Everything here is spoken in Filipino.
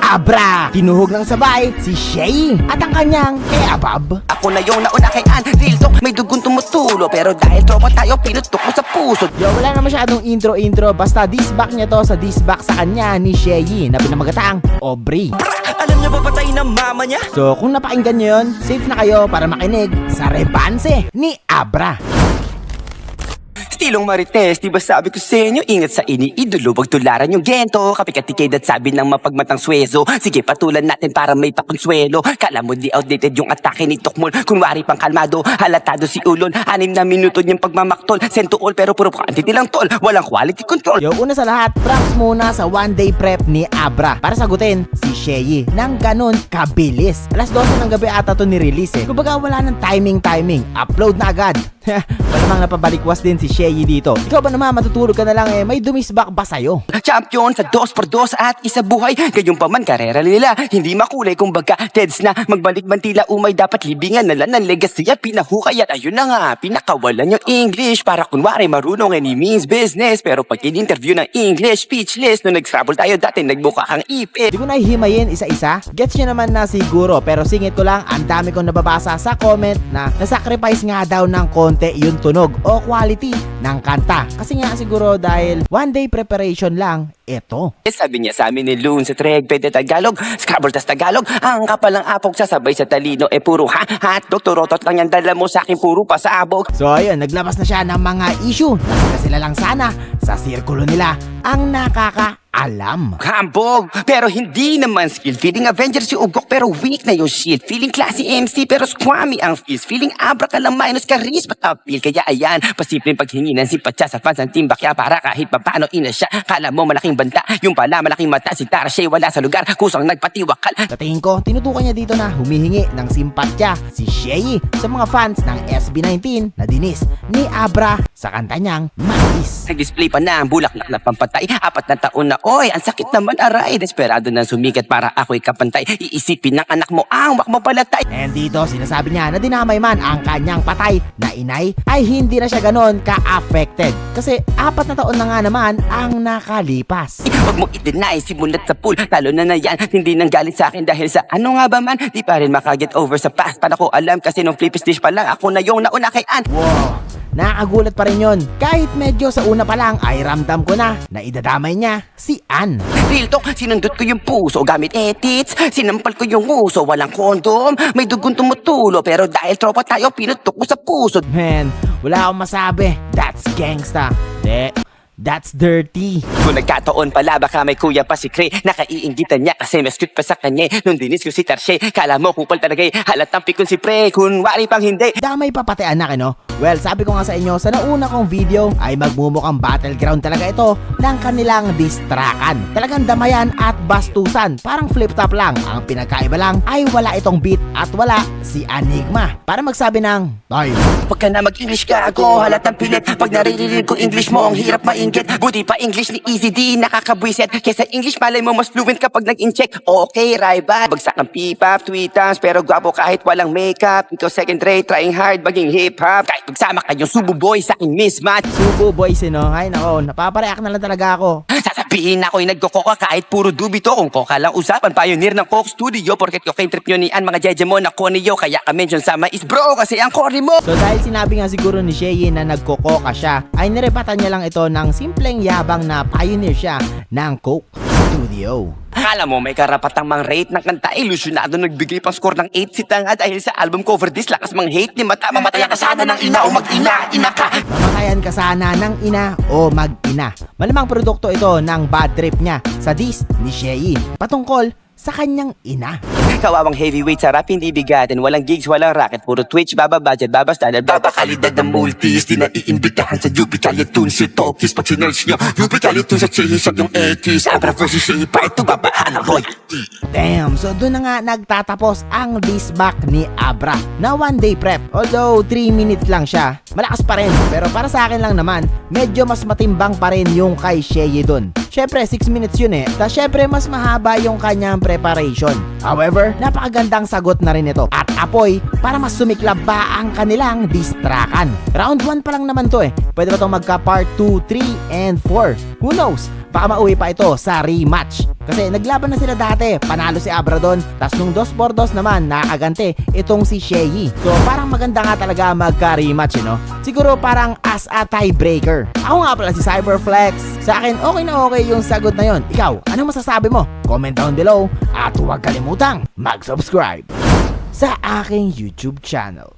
Abra. Tinuhog ng sabay si Shay at ang kanyang Abab. Ako na yung nauna kay Ann. Real talk, may dugong tumutulo. Pero dahil tropa tayo, pinutok mo sa puso. Yo, wala na masyadong intro. Basta disback niya to sa disback sa kanya ni Shay na pinamagatang Aubrey. Alam niya ba patay ng mama niya? So kung napakinggan nyo yun, safe na kayo para makinig sa rebanse ni Abra. Stilong Marites, di ba sabi ko sa inyo, ingat sa iniidolo, wag tularan yung gento. Kapikat-tikid at sabi ng mapagmatang swezo. Sige, patulan natin para may pakonsuelo. Kala mo di outdated yung atake ni Tokmol. Kunwari pang kalmado, halatado si Ulon. 6 na minuto niyang pagmamaktol. Send to all pero puro quantity lang tol. Walang quality control. Yo, una sa lahat, props muna sa one day prep ni Abra para sagutin si Shay nang ganun kabilis. Alas 12 ng gabi ata to ni-release Kumbaga wala ng timing. Upload na agad. Malamang napabalikwas din si Shay dito. Ikaw ba naman matutulog ka na lang may dumisbak ba sa'yo? Champion sa 2x2 at isa buhay. Gayong pa man karera nila. Hindi makulay kumbaga Teds na magbalik man tila umay dapat libingan nila ng legacy at pinahukay at ayun na nga. Pinakawalan yung English para kunwari marunong any means business. Pero pag in-interview ng English, speechless. Nung nag-scrabble tayo dati nagbuka kang ipit. Di ko nahihimayin isa-isa. Gets nyo naman na siguro pero singit ko lang ang dami kong nababasa sa comment na nasacrifice nga daw ng konti yung tunog o quality ng kanta. Kasi nga siguro dahil one day preparation lang ito. Sabi niya sa amin ni Loon sa Treg, pwede Tagalog, Scrabble tas Tagalog. Ang kapal ng apog sasabay sa talino puro hotdog, turotot lang yan dala mo sa akin puro pasabog. So ayun, naglabas na siya ng mga issue na sila lang sana sa sirkulo nila ang nakakaalam. Hambog, pero hindi naman skill. Feeling Avengers yung ugok pero weak na yung shield. Feeling classy MC pero squammy ang feels. Feeling Abra ka lang minus charisma at appeal. Kaya ayan, pasimpleng paghingi ng simpatya sa fans ng Team Bakya para kahit papano ina siya. Kala mo malaking banta, yung pala malaking mata. Si Tara Shay wala sa lugar, kusang nagpatiwakal. Sa tingin ko, tinutukan niya dito na humihingi ng simpatya si Shay sa mga fans ng SB19 na dinis ni Abra sa kanta niyang Mais. Nag-display pa na ang bulaklak na pampatay. 4 na taon na, oy, ang sakit naman aray. Desperado na sumikat para ako'y kapantay. Iisipin ng anak mo, ang wak mo palatay. And dito, sinasabi niya na dinamay man ang kanyang patay na inay ay hindi na siya ganon ka-affected. Kasi 4 na taon na nga naman ang nakalipas. Huwag mo i-deny, simulat sa pool. Lalo na yan, hindi nang galit sa akin dahil sa ano nga ba man. Di pa rin makaget over sa past. Para ko alam kasi nung flip dish pa lang, ako na yung nauna kay Ann. Wow, nakakagulat pa rin yun. Kahit medyo sa una pa lang ay ramdam ko na idadamay niya si Ann. Real talk, sinundot ko yung puso gamit edits. Sinampal ko yung uso, walang kondom. May dugong tumutulo, pero dahil tropa tayo, pinutok ko sa puso. Man, wala akong masabi. That's gangsta. That's dirty. Kung nagkataon pala, baka may kuya pa si Cray. Nakaiinggitan niya kasi mas cute pa sa kanya. Nung dinis ko si Tarshay, kala mo kupal talaga halatang pikon si Pre. Kunwari pang hindi. Damay pa pati anak no? Well, sabi ko nga sa inyo, sa nauna kong video ay magmumukhang battleground talaga ito ng kanilang distrakan. Talagang damayan at bastusan. Parang flip-top lang. Ang pinagkaiba lang ay wala itong beat at wala si Enigma. Para magsabi ng, ay, Huwag ka na mag-English ka ako, halatang pilit. Pag naririnig ko English mo, ang hirap mainggit. Buti pa English ni Easy D, nakakabwisit. Kesa English, malay mo mas fluent kapag nag-incheck. Okay, Raiba, bagsak ang P-pop, tweetams, pero gwapo kahit walang makeup. Ikaw second rate, trying hard, maging hip-hop. Kahit magsama ka yung Subo Boy sa aking mismatch. Subo boys no? Ay nako, napapareact na lang talaga ako. Sasabihin ako'y nagkokoka kahit puro dubito. Kung koka lang usapan, pioneer ng Coke Studio. Porket cocaine trip nyo ni Ann, mga jeje mo na koniyo. Kaya ka-mention sa mais bro, kasi ang corny mo. So dahil sinabi nga siguro ni Shay na nagkokoka siya, ay nirepatan niya lang ito ng simpleng yabang na pioneer siya ng Coke Studio. Akala mo may karapatang mang-rate ng kanta, ilusyonado nagbigay pang score ng 8 si Tanga dahil sa album cover this lakas mang hate ni Mata. Mamatayan ka sana ng ina o mag-ina, ina ka. Mamatayan ka sana ng ina o mag-ina. Malamang produkto ito ng bad trip niya sa diss ni Shay patungkol sa kanyang ina. Kawawang heavyweight sa rap, hindi bigatin. Walang gigs, walang racket. Puro Twitch, baba budget, baba standard, baba kalidad ng multis. Di na iimbitahan sa UP Calitun si Tokis. Pag sinerge nyo, UP Calitun sa Chihisag yung X. Abra versus Shipa, ito babaan ang royalty. Damn, so doon na nga nagtatapos ang diss back ni Abra na one day prep. Although 3 minutes lang siya, malakas pa rin. Pero para sa akin lang naman, medyo mas matimbang pa rin yung kay Shay doon. Syempre 6 minutes yun Tapos syempre mas mahaba yung kanyang preparation. However, napakagandang sagot na rin ito at apoy para mas sumiklab pa ang kanilang distrakan. Round 1 pa lang naman to eh. Pwede ba itong magka part 2, 3, and 4? Who knows? Baka mauwi pa ito sa rematch. Kasi naglaban na sila dati, panalo si Abra doon. Tapos nung 2-4-2 naman, nakagante itong si Shei. So parang maganda nga talaga magka-rematch, no? Siguro parang as a tiebreaker. Ako nga pala si Cyberflex. Sa akin, okay na okay yung sagot na yon. Ikaw, anong masasabi mo? Comment down below at huwag kalimutang mag-subscribe sa aking YouTube channel.